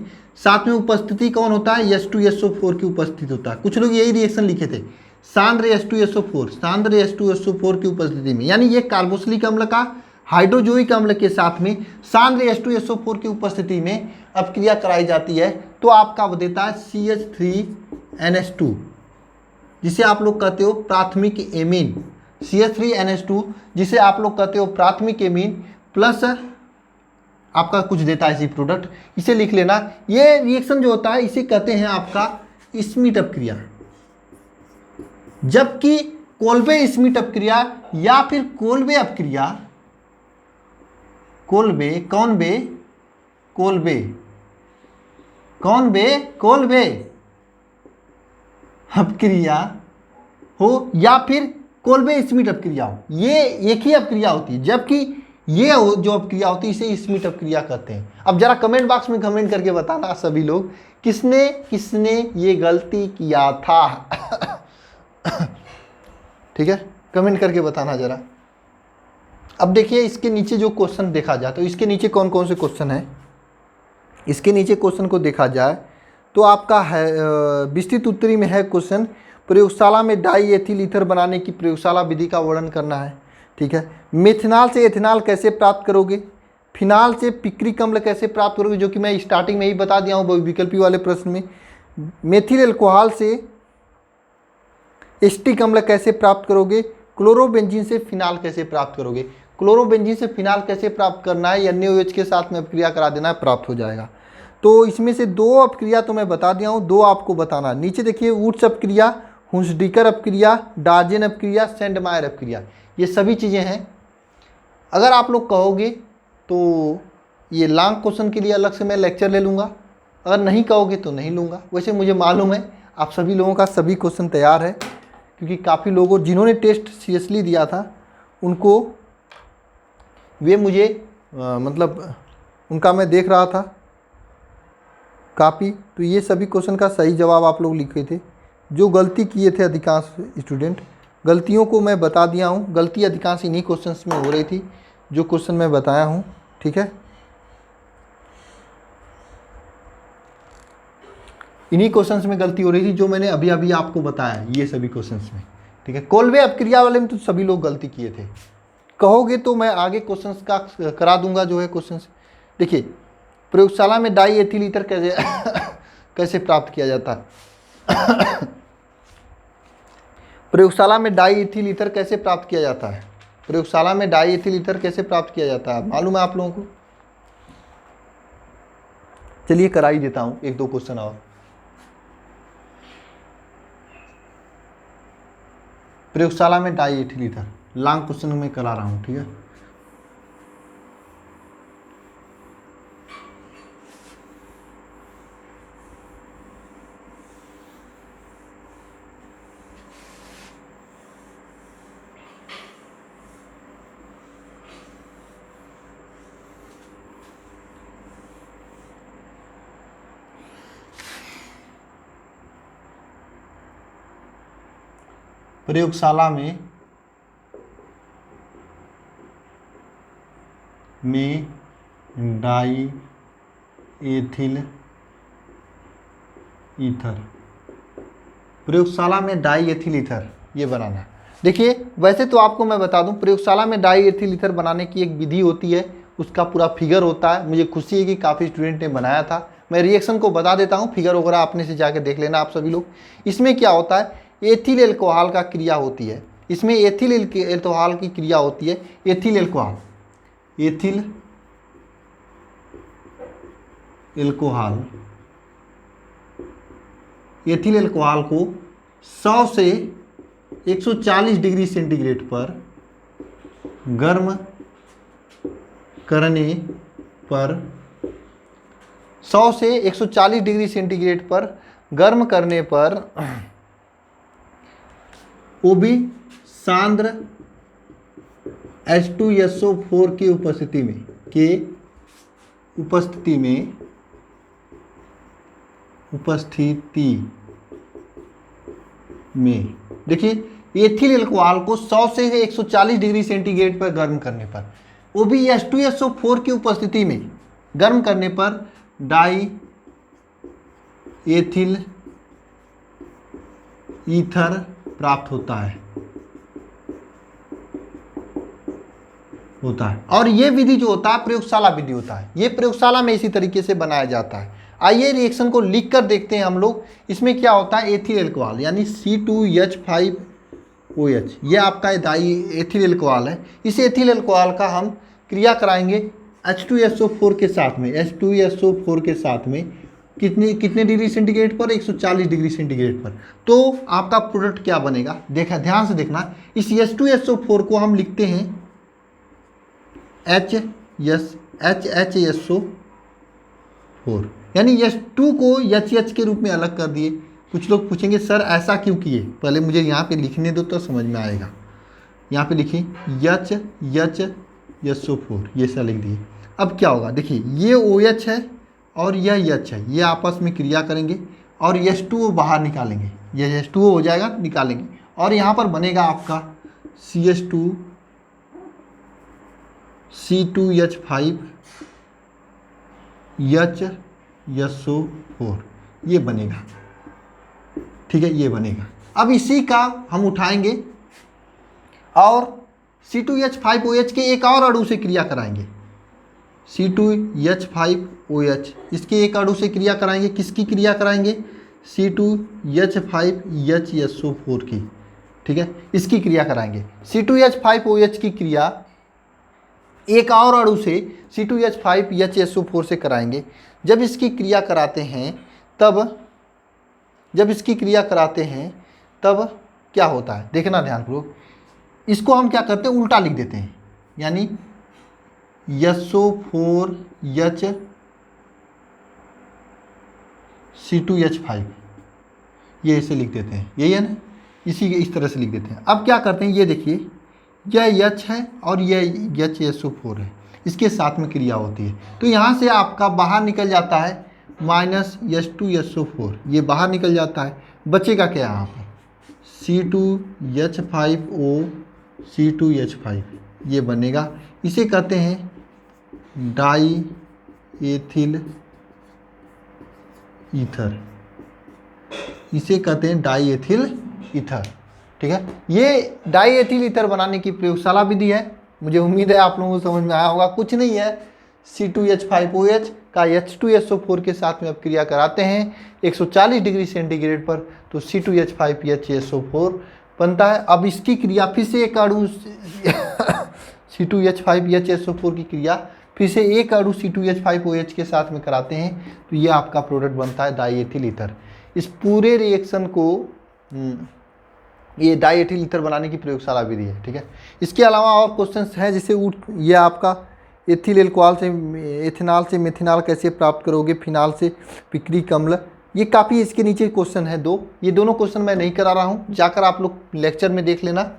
उपस्थिति कौन होता है? H2SO4 की उपस्थिति होता है। कुछ लोग यही रिएक्शन लिखे थे, सांद्र H2SO4 की उपस्थिति में, यानी ये कार्बोक्सिलिक अम्ल का हाइड्रोजोइक अम्ल के साथ में सांद्र H2SO4 की उपस्थिति में अपक्रिया कराई जाती है, तो आपका देता है CH3NH2, जिसे आप लोग कहते हो प्राथमिक एमीन। CH3NH2 जिसे आप लोग कहते हो प्राथमिक एमीन, प्लस आपका कुछ देता है इसी प्रोडक्ट, इसे लिख लेना। ये रिएक्शन जो होता है इसे कहते हैं आपका स्मिट अपक्रिया। जबकि कोलबे स्मिट अपक्रिया या फिर कोलबे अपक्रिया, कोलबे अपक्रिया हो या फिर कोलबे स्मिट अपक्रिया हो, ये एक ही अपक्रिया होती है। जबकि ये जो अपक्रिया होती है इसे स्मिट अपक्रिया कहते हैं। अब जरा कमेंट बॉक्स में कमेंट करके बताना सभी लोग, किसने ये गलती किया था। ठीक है, कमेंट करके बताना जरा। अब देखिए इसके नीचे जो क्वेश्चन देखा जाए तो इसके नीचे कौन कौन से क्वेश्चन है। इसके नीचे क्वेश्चन को देखा जाए तो आपका है विस्तृत उत्तरी में है क्वेश्चन, प्रयोगशाला में डाई एथिल ईथर बनाने की प्रयोगशाला विधि का वर्णन करना है। ठीक है, मेथनॉल से एथेनॉल कैसे प्राप्त करोगे, फिनाल से पिक्रिक अम्ल कैसे प्राप्त करोगे, जो कि मैं स्टार्टिंग में ही बता दिया हूँ विकल्पी वाले प्रश्न में। मेथिल एल्कोहल से एस्टिक अम्ल कैसे प्राप्त करोगे, क्लोरोबेंजीन से फिनाल कैसे प्राप्त करोगे। क्लोरोबेंजीन से फिनाल कैसे प्राप्त करना है, NaOH के साथ में अपक्रिया करा देना है, प्राप्त हो जाएगा। तो इसमें से 2 अपक्रिया तो मैं बता दिया हूँ, 2 आपको बताना। नीचे देखिए वुड्स अपक्रिया, हुंसडीकर अपक्रिया, डार्जेन अपक्रिया, सेंडमायर अपक्रिया, ये सभी चीज़ें हैं। अगर आप लोग कहोगे तो ये लॉन्ग क्वेश्चन के लिए अलग से मैं लेक्चर ले लूँगा, अगर नहीं कहोगे तो नहीं लूँगा। वैसे मुझे मालूम है आप सभी लोगों का सभी क्वेश्चन तैयार है, क्योंकि काफ़ी लोगों जिन्होंने टेस्ट सीरियसली दिया था उनको वे मुझे मतलब उनका मैं देख रहा था काफ़ी, तो ये सभी क्वेश्चन का सही जवाब आप लोग लिखे थे। जो गलती किए थे अधिकांश स्टूडेंट, गलतियों को मैं बता दिया हूँ। गलती अधिकांश इन्हीं क्वेश्चंस में हो रही थी जो क्वेश्चन मैं बताया हूँ। ठीक है, इन्हीं क्वेश्चंस में गलती हो रही थी जो मैंने अभी अभी आपको बताया, ये सभी क्वेश्चंस में। ठीक है, कोल्वे अपक्रिया वाले में तो सभी लोग गलती किए थे। कहोगे तो मैं आगे क्वेश्चंस का करा दूंगा जो है क्वेश्चंस। देखिए, प्रयोगशाला में डाई एथिल ईथर कैसे कैसे प्राप्त किया जाता है प्रयोगशाला में डाई एथिल ईथर कैसे प्राप्त किया जाता है? प्रयोगशाला में डाई एथिल ईथर कैसे प्राप्त किया जाता है मालूम है आप लोगों को? चलिए करा ही देता हूं एक दो क्वेश्चन और। प्रयोगशाला में die ethyl ether long question में करा रहा हूं, ठीक है। प्रयोगशाला में डाई एथिल ईथर, प्रयोगशाला में डाई एथिल ईथर ये बनाना। देखिए, वैसे तो आपको मैं बता दूं, प्रयोगशाला में डाई एथिल ईथर बनाने की एक विधि होती है, उसका पूरा फिगर होता है। मुझे खुशी है कि काफ़ी स्टूडेंट ने बनाया था। मैं रिएक्शन को बता देता हूं, फिगर वगैरह अपने से जाके देख लेना आप सभी लोग। इसमें क्या होता है, एथिल एल्कोहल का क्रिया होती है। इसमें एथिल एल्कोहल की क्रिया होती है। एथिल एल्कोहल एथिल एल्कोहल को 100 से 140 डिग्री सेंटीग्रेड पर गर्म करने पर 100 से 140 डिग्री सेंटीग्रेड पर गर्म करने पर वो भी सांद्र H2SO4 की उपस्थिति में देखिए, एथिल एल्कोहल को 100 से 140 डिग्री सेंटीग्रेड पर गर्म करने पर, वो भी H2SO4 की उपस्थिति में गर्म करने पर डाई एथिल ईथर प्राप्त होता है। और ये विधि जो होता है प्रयोगशाला विधि होता है। ये प्रयोगशाला में इसी तरीके से बनाया जाता है। आइए रिएक्शन को लिख कर देखते हैं हम लोग। इसमें क्या होता है, एथिल एल्कोहल यानी C2H5OH, ये आपका डाई एथिल एल्कोहल है। इस एथिल एल्कोहल का हम क्रिया कराएंगे H2SO4 के साथ में। H2SO4 के साथ में कितने डिग्री सेंटीग्रेड पर? 140 डिग्री सेंटीग्रेड पर। तो आपका प्रोडक्ट क्या बनेगा, देखा ध्यान से देखना। इस H2SO4 को हम लिखते हैं HSO4, यानी H2 को HH के रूप में अलग कर दिए। कुछ लोग पूछेंगे सर ऐसा क्यों किए, पहले मुझे यहाँ पे लिखने दो तो समझ में आएगा। यहाँ पे लिखिए HSO4, ये ऐसा लिख दिए। अब क्या होगा, देखिए ये OH है और यह H है, ये आपस में क्रिया करेंगे और H2O बाहर निकालेंगे। यह H2O हो जाएगा, निकालेंगे और यहाँ पर बनेगा आपका C2H5HSO4, ये बनेगा। ठीक है, ये बनेगा। अब इसी का हम उठाएंगे और C2H5OH के एक और अणु से क्रिया कराएंगे। C2H5OH इसके एक अणु से क्रिया कराएंगे। किसकी क्रिया कराएंगे? C2H5HSO4 की। ठीक है, इसकी क्रिया कराएंगे। C2H5OH की क्रिया एक और अणु से C2H5HSO4 से कराएंगे। जब इसकी क्रिया कराते हैं तब क्या होता है, देखना ध्यानपूर्वक। इसको हम क्या करते हैं, उल्टा लिख देते हैं, यानी SO4H C2H5, ये इसे लिख देते हैं, यही है ना, इस तरह से लिख देते हैं। अब क्या करते हैं, ये देखिए यह H है और यह HSO4 है, इसके साथ में क्रिया होती है। तो यहाँ से आपका बाहर निकल जाता है -H2SO4, ये बाहर निकल जाता है। बचेगा क्या यहाँ पर, C2H5O C2H5, ये बनेगा। इसे कहते हैं डाई एथिल ईथर। इसे कहते हैं डाई एथिल ईथर। ठीक है, ये डाई एथिल ईथर बनाने की प्रयोगशाला विधि है। मुझे उम्मीद है आप लोगों को समझ में आया होगा। कुछ नहीं है, C2H5OH का H2SO4 के साथ में अब क्रिया कराते हैं 140 डिग्री सेंटीग्रेड पर, तो C2H5PHSO4 बनता है। अब इसकी क्रिया फिर से एक अणु C2H5HSO4 की क्रिया फिर से एक अणु C2H5OH के साथ में कराते हैं, तो ये आपका प्रोडक्ट बनता है डाई एथिल ईथर। इस पूरे रिएक्शन को ये डाई एथिल ईथर बनाने की प्रयोगशाला विधि है। ठीक है, इसके अलावा और क्वेश्चंस हैं, जैसे ये आपका एथिल एल्कोहल से एथेनॉल से मेथेनॉल कैसे प्राप्त करोगे, फिनाल से पिक्रिक अम्ल, ये काफ़ी इसके नीचे क्वेश्चन है दो। ये दोनों क्वेश्चन मैं नहीं करा रहा हूँ, जाकर आप लोग लेक्चर में देख लेना।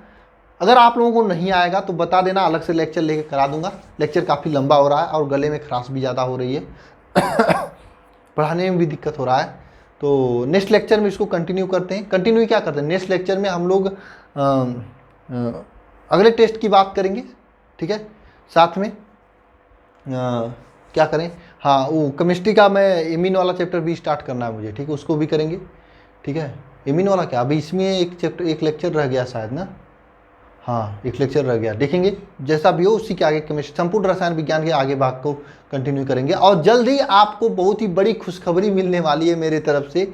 अगर आप लोगों को नहीं आएगा तो बता देना, अलग से लेक्चर लेके करा दूंगा। लेक्चर काफ़ी लंबा हो रहा है और गले में खराश भी ज़्यादा हो रही है पढ़ाने में भी दिक्कत हो रहा है। तो नेक्स्ट लेक्चर में इसको कंटिन्यू करते हैं। कंटिन्यू क्या करते हैं, नेक्स्ट लेक्चर में हम लोग अगले टेस्ट की बात करेंगे। ठीक है, साथ में क्या करें, हाँ वो केमिस्ट्री का मैं एमीन वाला चैप्टर भी स्टार्ट करना है मुझे। ठीक है, उसको भी करेंगे। ठीक है, एमीन वाला क्या, अभी इसमें एक लेक्चर रह गया शायद ना, हाँ एक लेक्चर रह गया, देखेंगे जैसा भी हो। उसी के आगे केमिस्ट्री संपूर्ण रसायन विज्ञान के आगे भाग को कंटिन्यू करेंगे। और जल्द ही आपको बहुत ही बड़ी खुशखबरी मिलने वाली है मेरे तरफ से।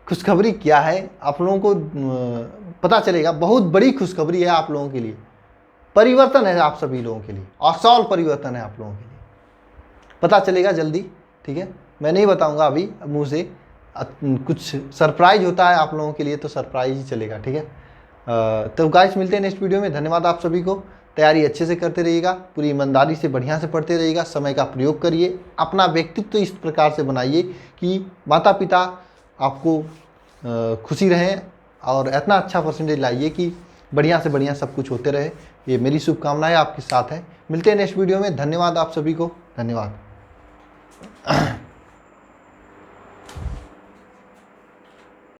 खुशखबरी क्या है आप लोगों को पता चलेगा, बहुत बड़ी खुशखबरी है आप लोगों के लिए। परिवर्तन है आप सभी लोगों के लिए, आसान परिवर्तन है आप लोगों के लिए, पता चलेगा जल्दी। ठीक है, मैं नहीं बताऊंगा अभी मुंह से, कुछ सरप्राइज होता है आप लोगों के लिए तो सरप्राइज ही चलेगा। ठीक है, तो गाइस मिलते हैं नेक्स्ट वीडियो में। धन्यवाद आप सभी को। तैयारी अच्छे से करते रहिएगा, पूरी ईमानदारी से बढ़िया से पढ़ते रहिएगा, समय का प्रयोग करिए, अपना व्यक्तित्व इस प्रकार से बनाइए कि माता पिता आपको खुशी रहें और इतना अच्छा परसेंटेज लाइए कि बढ़िया से बढ़िया सब कुछ होते रहे। ये मेरी शुभकामनाएं आपके साथ है। मिलते हैं नेक्स्ट वीडियो में। धन्यवाद आप सभी को, धन्यवाद।